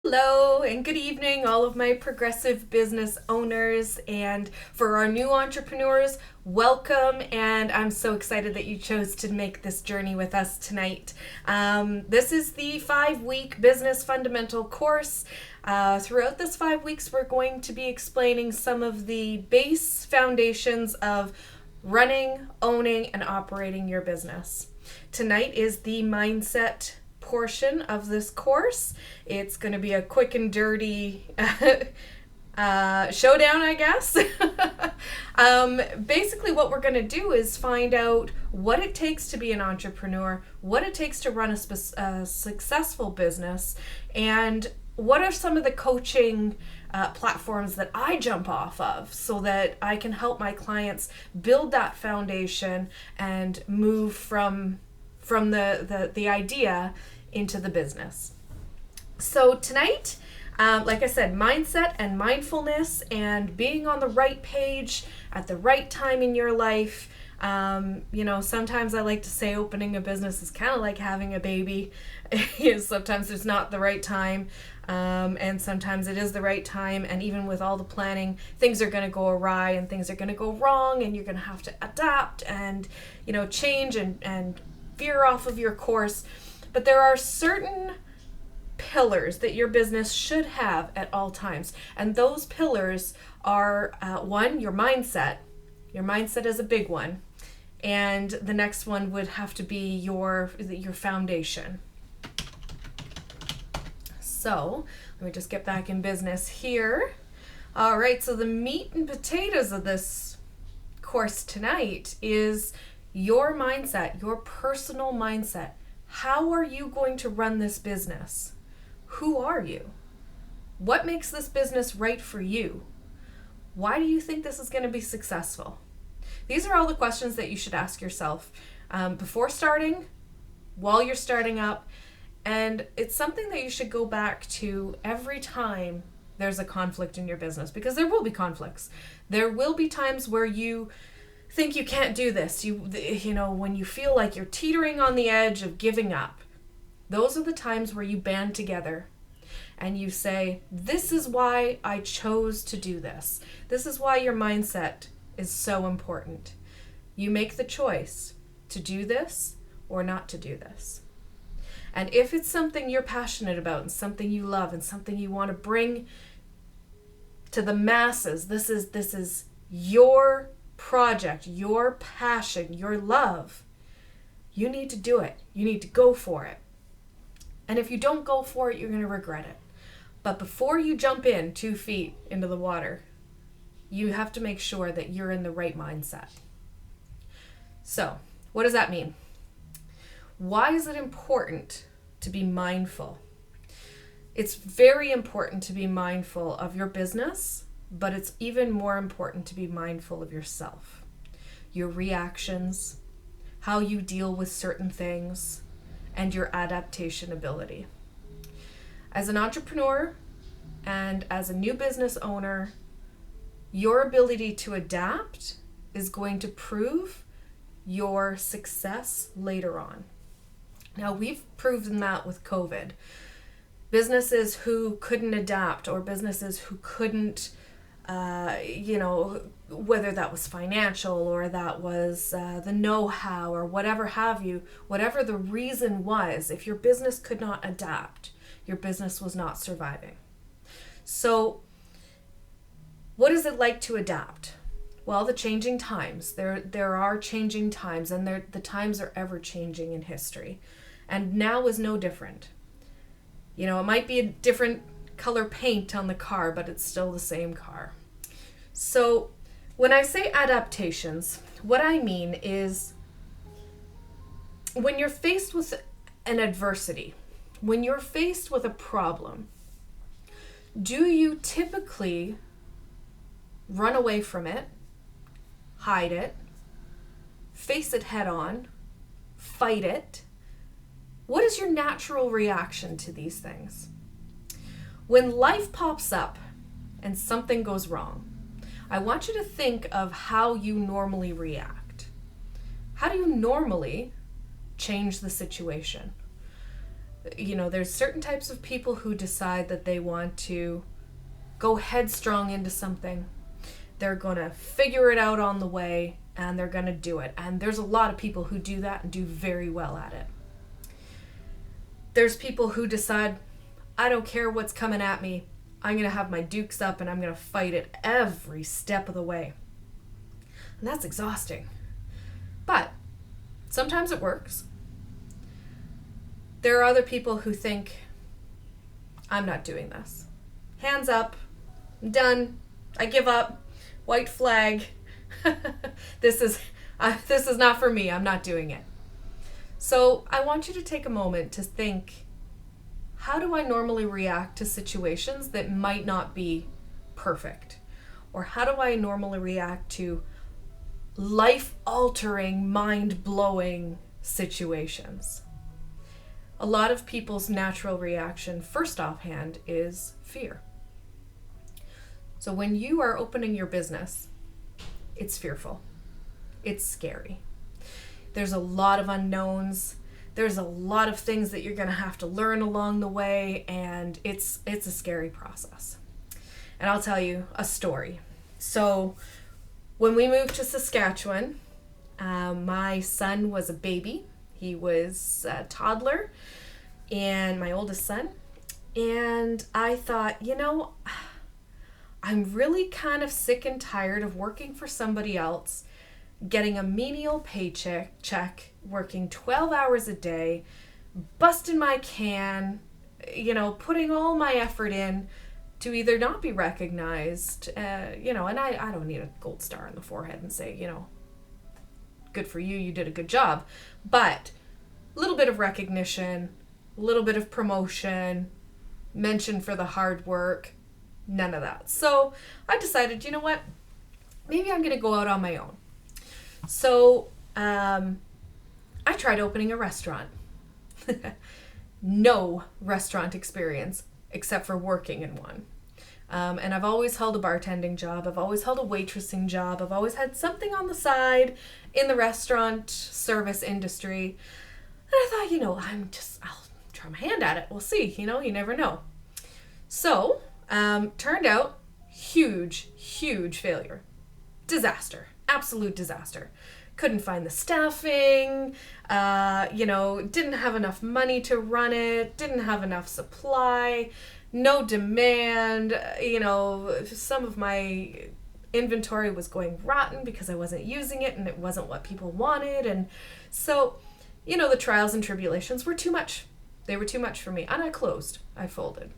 Hello and good evening, all of my progressive business owners, and for our new entrepreneurs, welcome. And I'm so excited that you chose to make this journey with us tonight. This is the 5-week business fundamental course. Throughout this 5 weeks, we're going to be explaining some of the base foundations of running, owning, and operating your business. Tonight is the mindset portion of this course. It's going to be a quick and dirty showdown, I guess. Basically, what we're going to do is find out what it takes to be an entrepreneur, what it takes to run a successful business, and what are some of the coaching platforms that I jump off of so that I can help my clients build that foundation and move from the idea into the business. So tonight, like I said, mindset and mindfulness and being on the right page at the right time in your life. Sometimes I like to say opening a business is kind of like having a baby. Sometimes it's not the right time, and sometimes it is the right time. And even with all the planning, things are going to go awry and things are going to go wrong, and you're going to have to adapt and, change and veer off of your course. But there are certain pillars that your business should have at all times. And those pillars are, one, your mindset. Your mindset is a big one. And the next one would have to be your foundation. So let me just get back in business here. All right, so the meat and potatoes of this course tonight is your mindset, your personal mindset. How are you going to run this business? Who are you? What makes this business right for you? Why do you think this is going to be successful? These are all the questions that you should ask yourself before starting, while you're starting up, and it's something that you should go back to every time there's a conflict in your business, because there will be conflicts. There will be times where you think you can't do this, when you feel like you're teetering on the edge of giving up. Those are the times where you band together and you say, this is why I chose to do this. This is why your mindset is so important. You make the choice to do this or not to do this. And if it's something you're passionate about and something you love and something you want to bring to the masses, this is your project, your passion, your love, you need to do it. You need to go for it. And if you don't go for it, you're going to regret it. But before you jump in 2 feet into the water, you have to make sure that you're in the right mindset. So, what does that mean? Why is it important to be mindful? It's very important to be mindful of your business, but it's even more important to be mindful of yourself, your reactions, how you deal with certain things, and your adaptation ability. As an entrepreneur and as a new business owner, your ability to adapt is going to prove your success later on. Now, we've proven that with COVID. Businesses who couldn't adapt, or businesses who couldn't whether that was financial or that was the know-how or whatever have you, whatever the reason was, if your business could not adapt, your business was not surviving. So what is it like to adapt? Well, the changing times. There are changing times, and the times are ever changing in history. And now is no different. It might be a different color paint on the car, but it's still the same car. So when I say adaptations, what I mean is when you're faced with an adversity, when you're faced with a problem, do you typically run away from it, hide it, face it head on, fight it? What is your natural reaction to these things? When life pops up and something goes wrong, I want you to think of how you normally react. How do you normally change the situation? There's certain types of people who decide that they want to go headstrong into something. They're going to figure it out on the way, and they're going to do it. And there's a lot of people who do that and do very well at it. There's people who decide, I don't care what's coming at me. I'm going to have my dukes up and I'm going to fight it every step of the way. And that's exhausting. But sometimes it works. There are other people who think, I'm not doing this. Hands up. I'm done. I give up. White flag. This is not for me. I'm not doing it. So I want you to take a moment to think, how do I normally react to situations that might not be perfect? Or how do I normally react to life-altering, mind-blowing situations? A lot of people's natural reaction, first offhand, is fear. So when you are opening your business, it's fearful. It's scary. There's a lot of unknowns. There's a lot of things that you're going to have to learn along the way, and it's a scary process. And I'll tell you a story. So when we moved to Saskatchewan, my son was a baby. He was a toddler, and my oldest son. And I thought, I'm really kind of sick and tired of working for somebody else, getting a menial paycheck, working 12 hours a day, busting my can, putting all my effort in to either not be recognized, and I don't need a gold star on the forehead and say, good for you, you did a good job. But a little bit of recognition, a little bit of promotion, mention for the hard work, none of that. So I decided, you know what? Maybe I'm going to go out on my own. So I tried opening a restaurant. No restaurant experience except for working in one. And I've always held a bartending job. I've always held a waitressing job. I've always had something on the side in the restaurant service industry. And I thought, I'll try my hand at it. We'll see, you never know. So, turned out huge failure. Disaster. Absolute disaster. Couldn't find the staffing, didn't have enough money to run it, didn't have enough supply, no demand, some of my inventory was going rotten because I wasn't using it and it wasn't what people wanted. And so, the trials and tribulations were too much. They were too much for me. And I closed. I folded.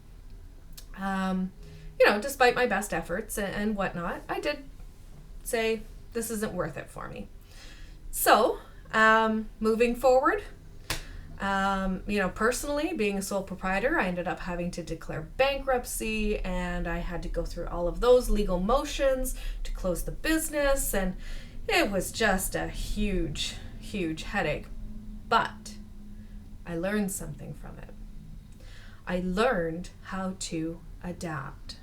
Despite my best efforts and whatnot, I did say, this isn't worth it for me. So, moving forward, personally, being a sole proprietor, I ended up having to declare bankruptcy, and I had to go through all of those legal motions to close the business, and it was just a huge headache. But I learned something from it. I learned how to adapt.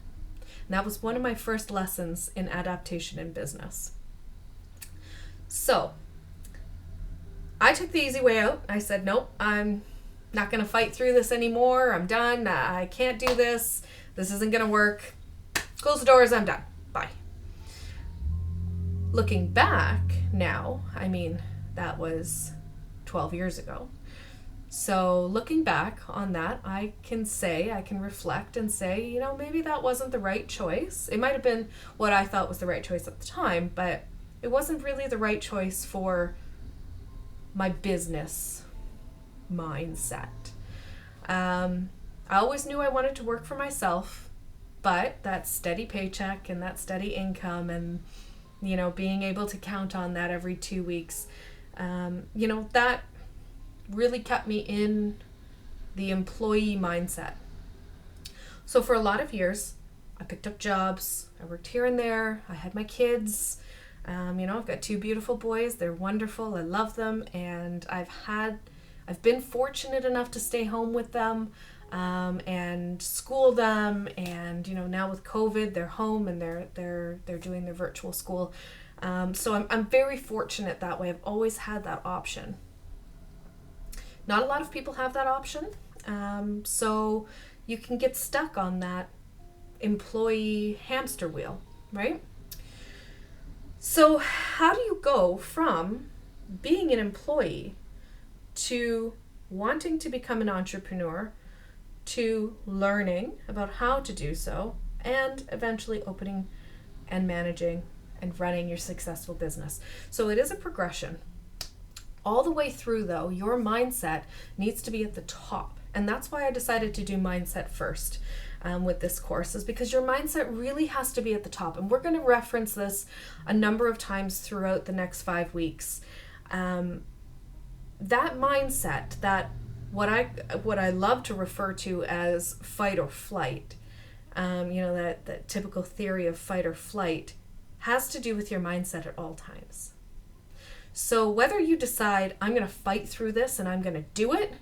And that was one of my first lessons in adaptation in business. So, I took the easy way out. I said, nope, I'm not going to fight through this anymore. I'm done. I can't do this. This isn't going to work. Close the doors. I'm done. Bye. Looking back now, that was 12 years ago. So looking back on that, I can reflect and say, maybe that wasn't the right choice. It might have been what I thought was the right choice at the time, but it wasn't really the right choice for my business mindset. I always knew I wanted to work for myself, but that steady paycheck and that steady income and, being able to count on that every 2 weeks, that really kept me in the employee mindset. So for a lot of years, I picked up jobs. I worked here and there. I had my kids. I've got 2 beautiful boys. They're wonderful. I love them. And I've been fortunate enough to stay home with them, and school them. And, now with COVID, they're home and they're doing their virtual school. So I'm very fortunate that way. I've always had that option. Not a lot of people have that option. So you can get stuck on that employee hamster wheel, right? So how do you go from being an employee to wanting to become an entrepreneur, to learning about how to do so, and eventually opening and managing and running your successful business? So it is a progression. All the way through, though, your mindset needs to be at the top. And that's why I decided to do mindset first with this course, is because your mindset really has to be at the top. And we're going to reference this a number of times throughout the next 5 weeks. That mindset, that what I love to refer to as fight or flight, that typical theory of fight or flight, has to do with your mindset at all times. So whether you decide, I'm going to fight through this and I'm going to do it,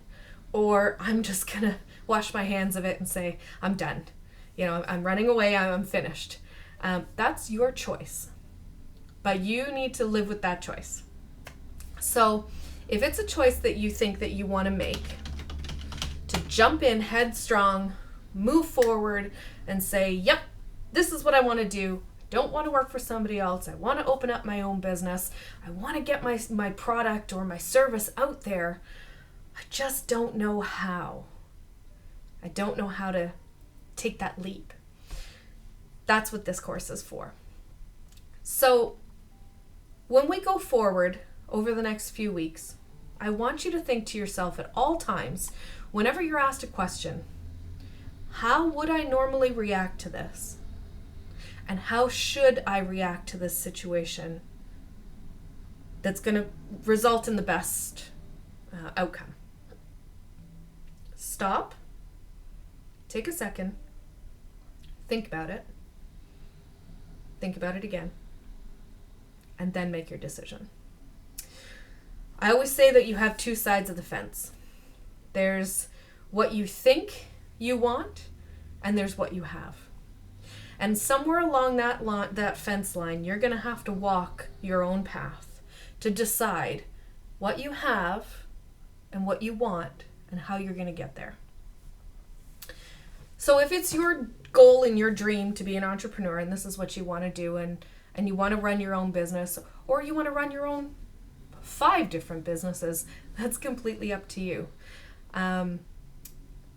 or I'm just going to wash my hands of it and say, I'm done. I'm running away, I'm finished. That's your choice. But you need to live with that choice. So if it's a choice that you think that you want to make, to jump in headstrong, move forward and say, yep, this is what I want to do. I don't want to work for somebody else. I want to open up my own business. I want to get my product or my service out there. I just don't know how. I don't know how to take that leap. That's what this course is for. So when we go forward over the next few weeks, I want you to think to yourself at all times, whenever you're asked a question, how would I normally react to this? And how should I react to this situation that's going to result in the best outcome? Stop. Take a second. Think about it. Think about it again. And then make your decision. I always say that you have two sides of the fence. There's what you think you want, and there's what you have. And somewhere along that fence line, you're going to have to walk your own path to decide what you have and what you want and how you're going to get there. So if it's your goal and your dream to be an entrepreneur, and this is what you want to do, and you want to run your own business, or you want to run your own 5 different businesses, that's completely up to you.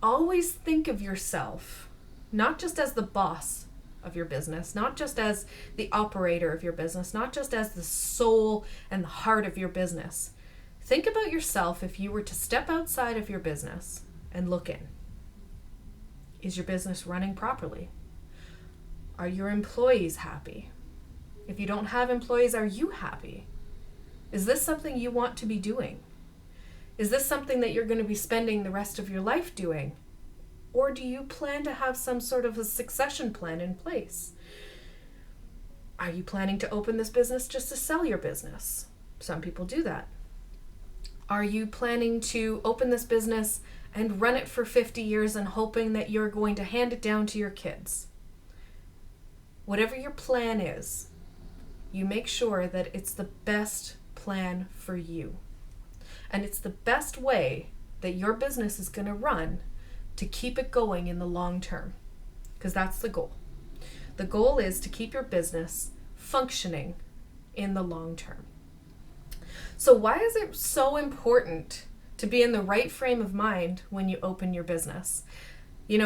Always think of yourself not just as the boss of your business, not just as the operator of your business, not just as the soul and the heart of your business. Think about yourself if you were to step outside of your business and look in. Is your business running properly? Are your employees happy? If you don't have employees, are you happy? Is this something you want to be doing? Is this something that you're going to be spending the rest of your life doing? Or do you plan to have some sort of a succession plan in place? Are you planning to open this business just to sell your business? Some people do that. Are you planning to open this business and run it for 50 years and hoping that you're going to hand it down to your kids? Whatever your plan is, you make sure that it's the best plan for you. And it's the best way that your business is going to run to keep it going in the long term. Because that's the goal. The goal is to keep your business functioning in the long term. So why is it so important to be in the right frame of mind when you open your business?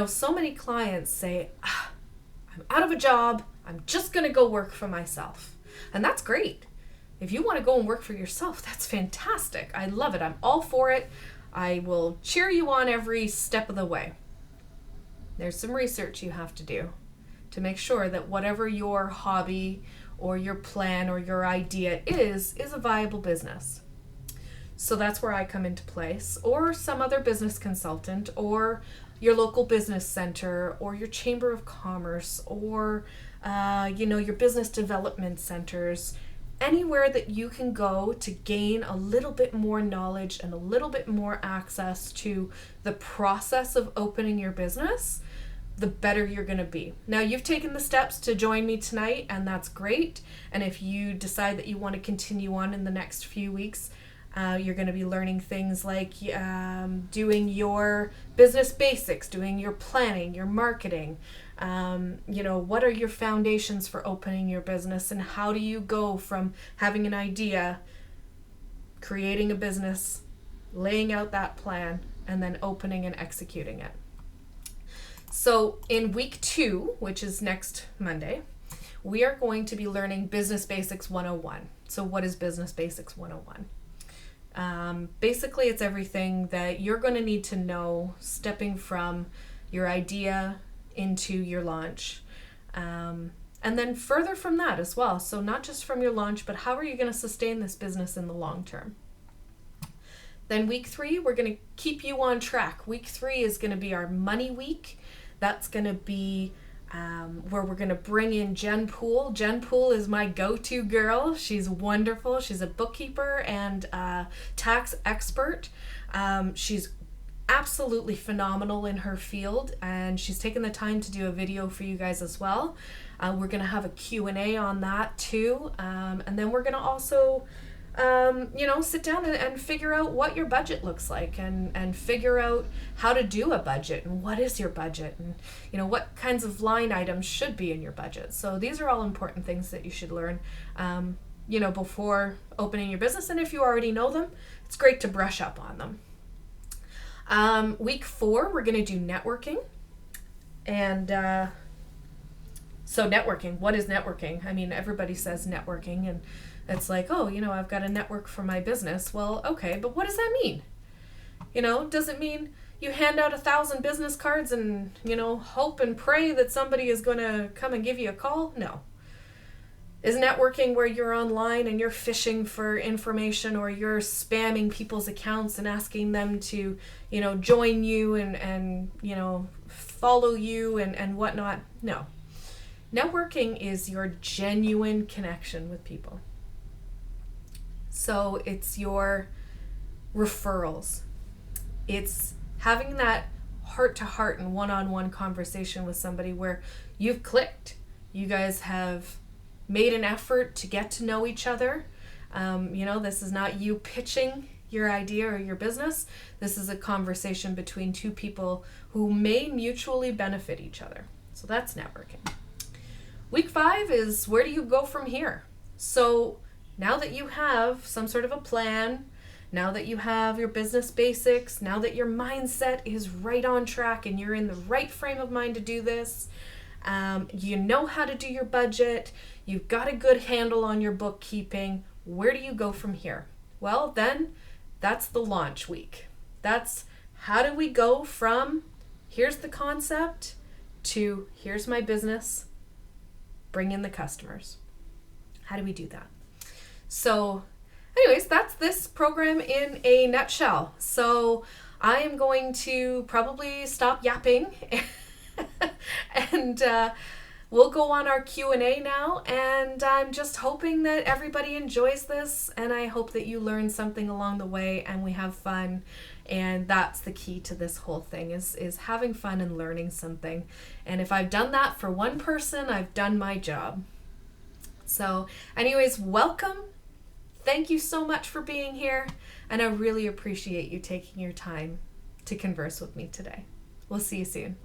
So many clients say, I'm out of a job, I'm just going to go work for myself. And that's great. If you want to go and work for yourself, that's fantastic. I love it. I'm all for it. I will cheer you on every step of the way. There's some research you have to do to make sure that whatever your hobby or your plan or your idea is a viable business. So that's where I come into place, or some other business consultant, or your local business center, or your chamber of commerce, or your business development centers. Anywhere that you can go to gain a little bit more knowledge and a little bit more access to the process of opening your business, the better you're going to be. Now, you've taken the steps to join me tonight, and that's great. And if you decide that you want to continue on in the next few weeks, You're going to be learning things like doing your business basics, doing your planning, your marketing. What are your foundations for opening your business, and how do you go from having an idea, creating a business, laying out that plan, and then opening and executing it. So in week 2, which is next Monday, we are going to be learning Business Basics 101. So what is Business Basics 101? Basically, it's everything that you're going to need to know stepping from your idea into your launch. And then further from that as well. So not just from your launch, but how are you going to sustain this business in the long term? Then week 3, we're going to keep you on track. Week 3 is going to be our money week. That's going to be where we're going to bring in Jen Poole. Jen Poole is my go-to girl. She's wonderful. She's a bookkeeper and tax expert. She's absolutely phenomenal in her field, and she's taken the time to do a video for you guys as well. We're going to have a Q&A on that too. And then we're going to also sit down and figure out what your budget looks like, and figure out how to do a budget, and what is your budget, and what kinds of line items should be in your budget. So these are all important things that you should learn before opening your business, and if you already know them, it's great to brush up on them. Week 4, we're going to do networking. And so networking, what is networking? I mean, everybody says networking, and it's like, oh, I've got a network for my business. Well, okay, but what does that mean? Does it mean you hand out 1,000 business cards and, hope and pray that somebody is going to come and give you a call? No. Is networking where you're online and you're fishing for information, or you're spamming people's accounts and asking them to, join you and follow you and whatnot? No. Networking is your genuine connection with people. So it's your referrals. It's having that heart-to-heart and one-on-one conversation with somebody where you've clicked. You guys have made an effort to get to know each other. This is not you pitching your idea or your business. This is a conversation between two people who may mutually benefit each other. So that's networking. Week 5 is, where do you go from here? So now that you have some sort of a plan, now that you have your business basics, now that your mindset is right on track and you're in the right frame of mind to do this, you know how to do your budget, you've got a good handle on your bookkeeping, where do you go from here? Well, then that's the launch week. That's how do we go from here's the concept to here's my business, bring in the customers. How do we do that? So anyways, that's this program in a nutshell. So I am going to probably stop yapping and we'll go on our Q&A now. And I'm just hoping that everybody enjoys this, and I hope that you learn something along the way and we have fun. And that's the key to this whole thing is having fun and learning something. And if I've done that for one person, I've done my job. So anyways, welcome. Thank you so much for being here, and I really appreciate you taking your time to converse with me today. We'll see you soon.